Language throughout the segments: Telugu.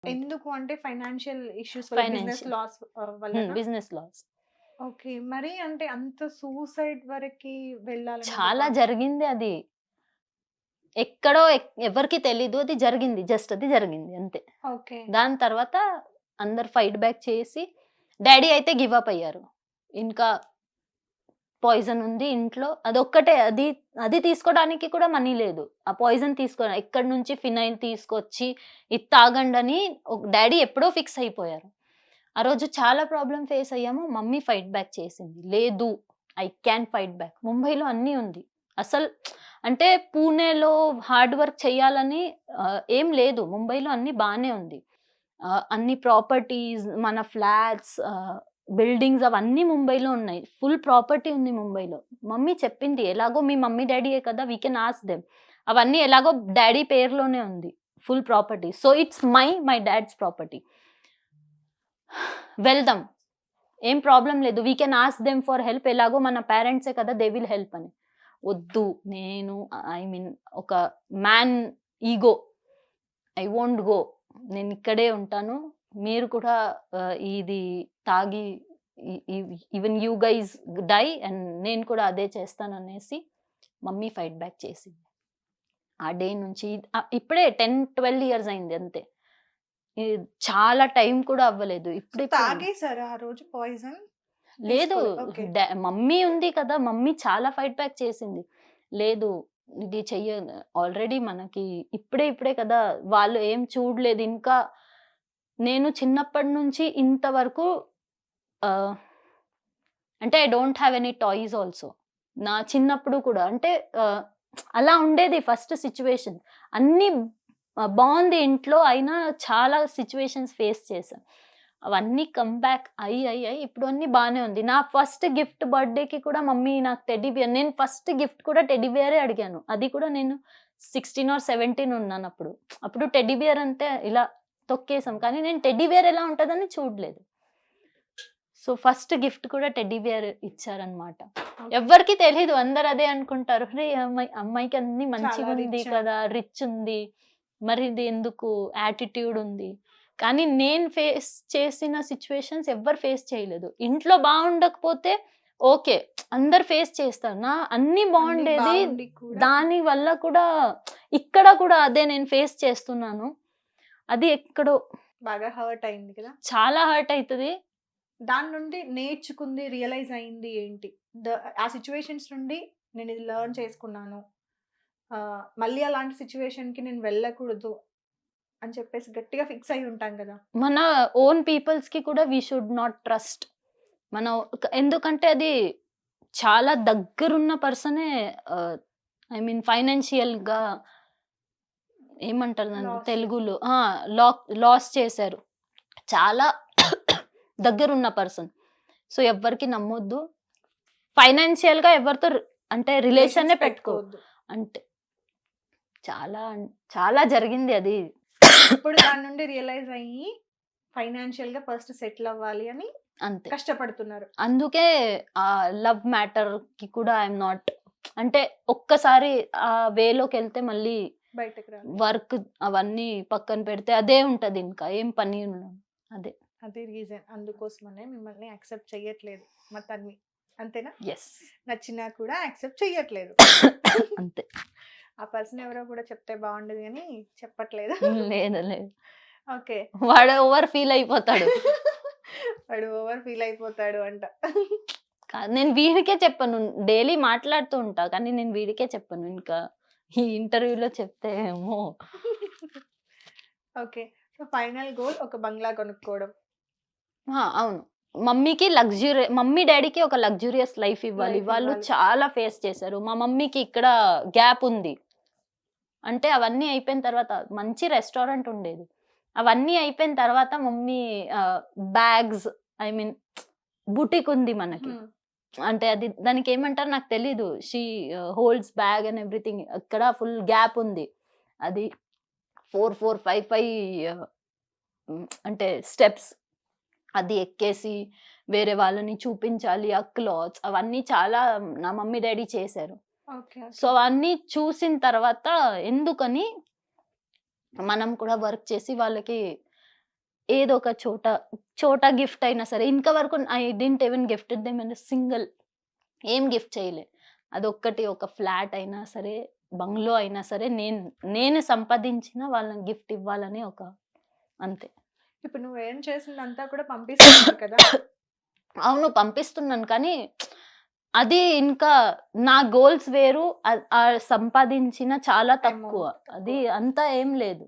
ఎందుకు అంటే ఫైనాన్షియల్ ఇష్యూస్ వల్ల, బిజినెస్ ఫైనాన్షియల్ లాస్ వల్లనా? Business loss. ఓకే. మరి అంటే అంత సూసైడ్ వరకి వెళ్ళాలనేది చాలా జరిగింది అది. ఎక్కడో ఎవరికీ తెలీదు. అది జరిగింది. జస్ట్ అది జరిగింది అంతే. ఓకే. దాని తర్వాత అందరు ఫైట్ బ్యాక్ చేసి డ్యాడీ అయితే గివ్ అప్ అయ్యారు. ఇంకా పాయిజన్ ఉంది ఇంట్లో. అదొక్కటే అది అది తీసుకోవడానికి కూడా మనీ లేదు. ఆ పాయిజన్ ఎక్కడి నుంచి ఫినైల్ తీసుకొచ్చి ఇది తాగండని డ్యాడీ ఎప్పుడో ఫిక్స్ అయిపోయారు. ఆ రోజు చాలా ప్రాబ్లమ్ ఫేస్ అయ్యాము. మమ్మీ ఫైట్ బ్యాక్ చేసింది. లేదు ఐ క్యాన్ ఫైట్ బ్యాక్. ముంబైలో అన్నీ ఉంది. అసలు అంటే పూణేలో హార్డ్ వర్క్ చేయాలని ఏం లేదు. ముంబైలో అన్నీ బానే ఉంది. అన్ని ప్రాపర్టీస్, మన ఫ్లాట్స్, బిల్డింగ్స్ అవన్నీ ముంబైలో ఉన్నాయి. ఫుల్ ప్రాపర్టీ ఉంది ముంబైలో. మమ్మీ చెప్పింది ఎలాగో మీ మమ్మీ డ్యాడీయే కదా! We can ask them. అవన్నీ ఎలాగో డ్యాడీ పేరులోనే ఉంది. Full property. So it's my dad's property. వెళ్దాం. ఏం ప్రాబ్లమ్ లేదు. We can ask them for help. ఎలాగో మన పేరెంట్సే కదా! దే విల్ హెల్ప్ అని. వద్దు. నేను ఐ మీన్ ఒక man ego. I won't go. నేను ఇక్కడే ఉంటాను. మీరు కూడా ఇది తాగి even you guys die and నేను కూడా అదే చేస్తాననేసి మమ్మీ ఫైట్ బ్యాక్ చేసింది. ఆ డే నుంచి ఇప్పుడే 10-12 ఇయర్స్ అయింది అంతే. చాలా టైం కూడా అవ్వలేదు. ఇప్పుడు తాగేసారా ఆ రోజు పాయిజన్? లేదు. ఓకే. మమ్మీ ఉంది కదా! మమ్మీ చాలా ఫైట్ బ్యాక్ చేసింది. లేదు ఇది ఆల్రెడీ మనకి ఇప్పుడే కదా! వాళ్ళు ఏం చూడలేదు. ఇంకా నేను చిన్నప్పటి నుంచి ఇంతవరకు అంటే I don't have any toys also. నా చిన్నప్పుడు కూడా అంటే అలా ఉండేది ఫస్ట్ సిట్యుయేషన్. అన్నీ బావుంది ఇంట్లో. అయినా చాలా సిట్యుయేషన్స్ ఫేస్ చేశా. అవన్నీ కమ్ బ్యాక్ అయ్యి ఇప్పుడు అన్నీ బానే ఉంది. నా ఫస్ట్ గిఫ్ట్ బర్త్‌డేకి కూడా మమ్మీ నాకు టెడ్డీ బియర్, నేను ఫస్ట్ గిఫ్ట్ కూడా టెడ్డీ బియరే అడిగాను. అది కూడా నేను 16 ఆర్ 17 ఉన్నానప్పుడు. అప్పుడు టెడ్డీ బియర్ అంటే ఇలా తొక్కేసాం. కానీ నేను టెడ్డీ బియర్ ఎలా ఉంటదని చూడలేదు. సో ఫస్ట్ గిఫ్ట్ కూడా టెడ్డీ బియర్ ఇచ్చారనమాట. ఎవ్వరికీ తెలీదు. అందరూ అదే అనుకుంటారు. అరే! అమ్మాయికి అన్నీ మంచిగుంది కదా! రిచ్ ఉంది. మరి ఇది ఎందుకు యాటిట్యూడ్ ఉంది. కానీ నేను ఫేస్ చేసిన సిట్యుయేషన్స్ ఎవ్వరు ఫేస్ చేయలేదు. ఇంట్లో బాగుండకపోతే ఓకే. అందరు ఫేస్ చేస్తారు. అన్నీ బాగుండేది. దాని వల్ల కూడా ఇక్కడ కూడా అదే నేను ఫేస్ చేస్తున్నాను. అది ఎక్కడో బాగా హర్ట్ అయింది కదా! చాలా హర్ట్ అయితది. దాని నుండి నేర్చుకుంది, రియలైజ్ అయింది ఏంటి? ఆ సిట్యుయేషన్స్ నుండి నేను ఇది లెర్న్ చేసుకున్నాను. మళ్ళీ అలాంటి సిట్యుయేషన్‌కి నేను వెళ్ళకూడదు అని చెప్పేసి గట్టిగా ఫిక్స్ అయ్యి ఉంటాం కదా! మన ఓన్ పీపుల్స్‌కి కూడా వి షుడ్ నాట్ ట్రస్ట్. మనం ఎందుకంటే అది చాలా దగ్గరున్న పర్సనే ఐ మీన్ ఫైనాన్షియల్‌గా ఏమంటారు దాన్ని తెలుగులో లాస్ చేశారు. చాలా దగ్గరున్న పర్సన్. సో ఎవ్వరికి నమ్మొద్దు. ఫైనాన్షియల్‌గా ఎవరితో అంటే రిలేషన్‌నే పెట్టుకోవద్దు. అంటే చాలా జరిగింది అది. ఇప్పుడు దాని నుండి రియలైజ్ అయ్యి ఫైనాన్షియల్‌గా ఫస్ట్ సెటిల్ అవ్వాలి అని అంతే కష్టపడుతున్నారు. అందుకే లవ్ మ్యాటర్‌కి కూడా ఐఎమ్ నాట్ అంటే ఒక్కసారి ఆ వేలోకెళ్తే మళ్ళీ బయటకి రావాలి. వర్క్ అవన్నీ పక్కన పెడితే అదే ఉంటది. ఇంకా ఏం పని ఉండదు. అదే రీజన్. అందుకోసమనే మిమ్మల్ని యాక్సెప్ట్ చెయ్యట్లేదు మా తన్వి. అంతేనా? యెస్. నచ్చినా కూడా యాక్సెప్ట్ చెయ్యట్లేదు. అంతే. ఆ పర్సన్ ఎవరో కూడా చెప్తే బాగుండేది కానీ చెప్పట్లేదు. లేదు. ఓకే. వాడు ఓవర్ ఫీల్ అయిపోతాడు. వాడు ఓవర్ ఫీల్ అయిపోతాడు అంట. నేను వీడికే చెప్పను. డైలీ మాట్లాడుతూ ఉంటా. కానీ నేను వీడికే చెప్పను. ఇంకా ఈ ఇంటర్వ్యూలో చెప్తే ఏమో. ఓకే. సో ఫైనల్ గోల్ ఒక బంగ్లా కొనుక్కోవడం. అవును. మమ్మీ డాడీకి ఒక లగ్జూరియస్ లైఫ్ ఇవ్వాలి. వాళ్ళు చాలా ఫేస్ చేశారు. మా మమ్మీకి ఇక్కడ గ్యాప్ ఉంది. అంటే అవన్నీ అయిపోయిన తర్వాత మంచి రెస్టారెంట్ ఉండేది. అవన్నీ అయిపోయిన తర్వాత mummy bags I mean boutique ఉంది మనకి. అంటే అది దానికి ఏమంటారు నాకు తెలీదు. She holds bag and everything. అక్కడ ఫుల్ గ్యాప్ ఉంది. అది 4, 4, 5 అంటే స్టెప్స్. అది ఎక్కేసి వేరే వాళ్ళని చూపించాలి. ఆ క్లాత్స్ అవన్నీ చాలా నా మమ్మీ డాడీ చేశారు. సో అవన్నీ చూసిన తర్వాత ఎందుకని మనం కూడా వర్క్ చేసి వాళ్ళకి ఏదో ఒక చోట గిఫ్ట్ అయినా సరే, ఇంకా వరకు I didn't even gifted them in single, ఏం గిఫ్ట్ చేయలే. అదొక్కటి, ఒక ఫ్లాట్ అయినా సరే, బంగ్లో అయినా సరే, నేను సంపాదించిన వాళ్ళని గిఫ్ట్ ఇవ్వాలని ఒక అంతే. ఇప్పుడు నువ్వు ఏం చేసిందంతా కూడా పంపిస్తున్నావు కదా. అవును పంపిస్తున్నాను, కానీ అది ఇంకా నా గోల్స్ వేరు, సంపాదించిన చాలా తక్కువ. అది అంతా ఏం లేదు,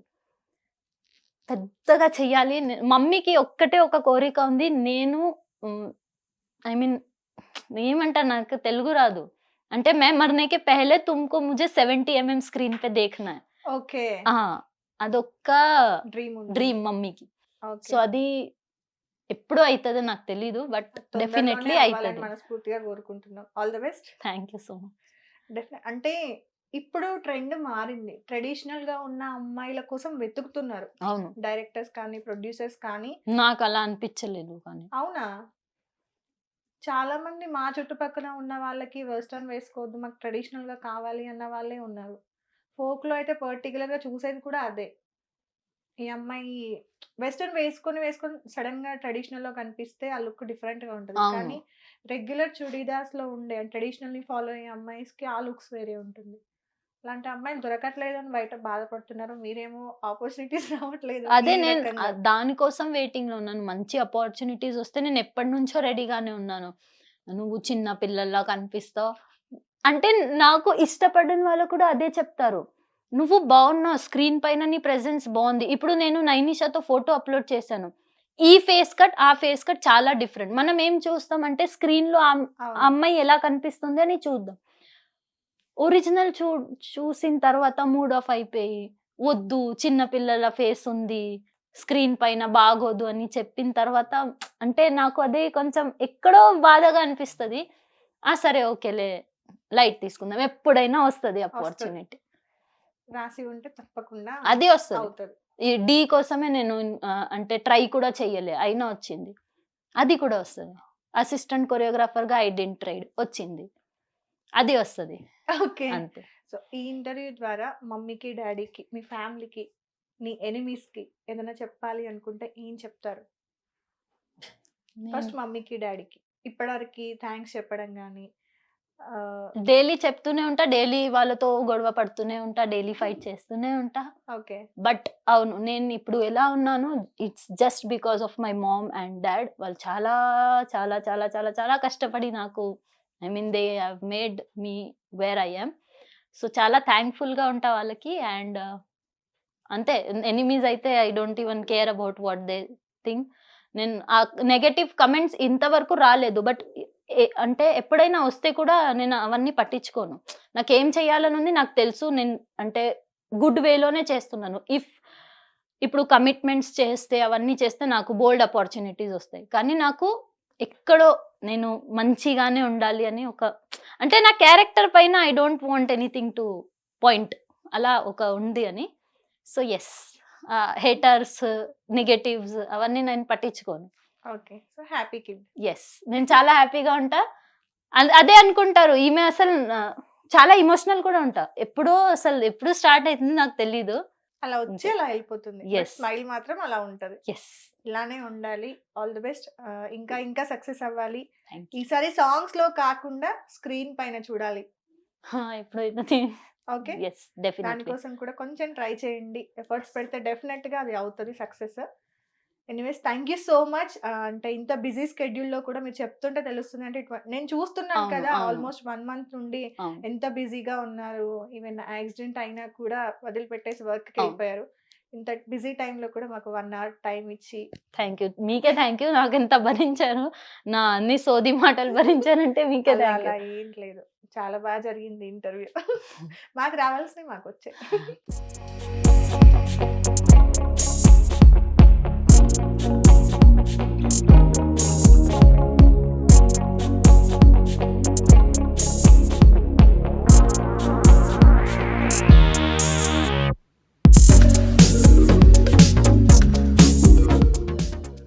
పెద్దగా చెయ్యాలి. మమ్మీకి ఒక్కటే ఒక కోరిక ఉంది, నేను ఐ మీన్ ఏమంటారు, నాకు తెలుగు రాదు అంటే, మే మర్నేకే పెహలే తుమ్కో ముझे 70 mm స్క్రీన్ పే దేఖనా హై. ఓకే, అదొక్క డ్రీమ్ మమ్మీకి. సో అది ఎప్పుడు అవుతుందో నాకు తెలీదు, బట్ డెఫినెట్లీ అవుతుంది. మనస్ఫూర్తిగా కోరుకుంటున్నాం. All the best. Thank you so much. అంటే ఇప్పుడు ట్రెండ్ మారింది, ట్రెడిషనల్ గా ఉన్న అమ్మాయిల కోసం వెతుకుతున్నారు. అవును, డైరెక్టర్స్ కానీ ప్రొడ్యూసర్స్ కానీ. నాకు అలా అనిపించలేదు కానీ. అవునా, చాలా మంది మా చుట్టుపక్కల ఉన్న వాళ్ళకి వెస్టర్న్ వేసుకోవద్దు, మాకు ట్రెడిషనల్ గా కావాలి అన్న వాళ్ళే ఉన్నారు. ఫోక్ లో అయితే పర్టికులర్ గా చూసేది కూడా అదే. ఈ అమ్మాయి వెస్టర్న్ వేసుకొని సడన్ గా ట్రెడిషనల్ లో కనిపిస్తే ఆ లుక్ డిఫరెంట్ గా ఉంటుంది. కానీ రెగ్యులర్ చుడీదార్స్ లో ఉండే ట్రెడిషనల్ ని ఫాలో అయ్యే అమ్మాయిస్కి ఆ లుక్స్ వేరే ఉంటుంది. అలాంటి అమ్మాయిలు దొరకట్లేదు అని బయట బాధపడుతున్నారు, మీరేమో ఆపర్చునిటీస్ రావట్లేదు. అదే నేను దానికోసం వెయిటింగ్ లో ఉన్నాను. మంచి ఆపర్చునిటీస్ వస్తే నేను ఎప్పటి నుంచో రెడీగానే ఉన్నాను. నువ్వు చిన్న పిల్లల్లా కనిపిస్తావు అంటే, నాకు ఇష్టపడిన వాళ్ళు కూడా అదే చెప్తారు, నువ్వు బాగున్నావు, స్క్రీన్ పైన నీ ప్రెజెన్స్ బాగుంది. ఇప్పుడు నేను నైనిషాతో ఫోటో అప్లోడ్ చేశాను, ఈ ఫేస్ కట్ ఆ ఫేస్ కట్ చాలా డిఫరెంట్. మనం ఏం చూస్తాం అంటే, స్క్రీన్ లో అమ్మాయి ఎలా కనిపిస్తుంది అని చూద్దాం. ఒరిజినల్ చూసిన తర్వాత మూడ్ ఆఫ్ అయిపోయి, వద్దు చిన్న పిల్లల ఫేస్ ఉంది స్క్రీన్ పైన బాగోదు అని చెప్పిన తర్వాత, అంటే నాకు అదే కొంచెం ఎక్కడో బాధగా అనిపిస్తుంది. సరే ఓకేలే, లైట్ తీసుకుందాం, ఎప్పుడైనా వస్తుంది ఆపర్చునిటీ. రాసి ఉంటే తప్పకుండా అది వస్తుంది. ఈ డి కోసమే నేను అంటే ట్రై కూడా చెయ్యలే, అయినా వచ్చింది. అది కూడా వస్తుంది. అసిస్టెంట్ కొరియోగ్రాఫర్ గా ఐ డిడ్ంట్ ట్రైడ్, వచ్చింది. అది వస్తుంది. ఓకే, అంతే. సో ఈ ఇంటర్వ్యూ ద్వారా మమ్మీకి, డాడీకి, మీ ఫ్యామిలీకి, నీ ఎనిమీస్ కి ఏదైనా చెప్పాలి అనుకుంటే ఏం చెప్తారు? ఫస్ట్ మమ్మీకి, డాడీకి ఇప్పటివరకు థ్యాంక్స్ చెప్పడం కానీ. డైలీ చెప్తూనే ఉంటా, డైలీ వాళ్ళతో గొడవ పడుతూనే ఉంటా, డైలీ ఫైట్ చేస్తూనే ఉంటా. ఓకే, బట్ అవును, నేను ఇప్పుడు ఎలా ఉన్నాను, it's just because of my mom and dad. వాళ్ళు చాలా చాలా చాలా చాలా చాలా కష్టపడి నాకు, I mean they have made me where I am. So చాలా థ్యాంక్ఫుల్ గా ఉంటా వాళ్ళకి. అండ్ అంతే, ఎనిమీస్ అయితే I don't even care about what they think. నేను ఆ నెగటివ్ కమెంట్స్ ఇంతవరకు రాలేదు, బట్ అంటే ఎప్పుడైనా వస్తే కూడా నేను అవన్నీ పట్టించుకోను. నాకేం చేయాలని ఉంది నాకు తెలుసు, నేను అంటే గుడ్ వేలోనే చేస్తున్నాను. ఇప్పుడు కమిట్మెంట్స్ చేస్తే, అవన్నీ చేస్తే నాకు బోల్డ్ ఆపర్చునిటీస్ వస్తాయి. కానీ నాకు ఎక్కడో నేను మంచిగానే ఉండాలి అని ఒక, అంటే నా క్యారెక్టర్ పైన I don't want anything to point, అలా ఒక ఉంది అని. సో ఎస్, హేటర్స్, నెగటివ్స్ అవన్నీ నేను పట్టించుకోను. Okay, so happy kid. Yes, నేను చాలా హ్యాపీగా ఉంటా. అదే అనుకుంటారు, ఈమె అసలు చాలా ఇమోషనల్ కూడా ఉంటా. ఎప్పుడు స్టార్ట్ అవుతుంది నాకు తెలీదు, అలా వచ్చి అలా వెళ్ళిపోతుంది. స్మైల్ మాత్రం అలా ఉంటది. ఎస్, ఇలానే ఉండాలి. All the best. ఇంకా ఇంకా సక్సెస్ అవ్వాలి. ఈసారి సాంగ్స్ లో కాకుండా స్క్రీన్ పైన చూడాలి ఎప్పుడైతే. Okay, yes definitely. దానికోసం కూడా కొంచెం ట్రై చేయండి, ఎఫర్ట్స్ పెడితే డెఫినెట్ గా అది అవుతుంది success. Anyways, thank you so much. అంటే ఇంత బిజీ స్కెడ్యూల్ లో కూడా మీరు చెప్తుంటే తెలుస్తుంది, అంటే నేను చూస్తున్నాను కదా ఆల్మోస్ట్ 1 month నుండి ఎంత బిజీగా ఉన్నారు. ఈవెన్ యాక్సిడెంట్ అయినా కూడా వదిలిపెట్టేసి వర్క్ కి వెళ్ళిపోయారు. ఇంత బిజీ టైంలో కూడా మాకు 1 hour టైం ఇచ్చి. థ్యాంక్ యూ, మీకే థ్యాంక్ యూ. నాకు ఎంత భరించారు, నా అన్ని సోది మాటలు భరించారంటే మీకే. అలా ఏం లేదు, చాలా బాగా జరిగింది ఇంటర్వ్యూ. మాకు రావాల్సినవి మాకు వచ్చాయి.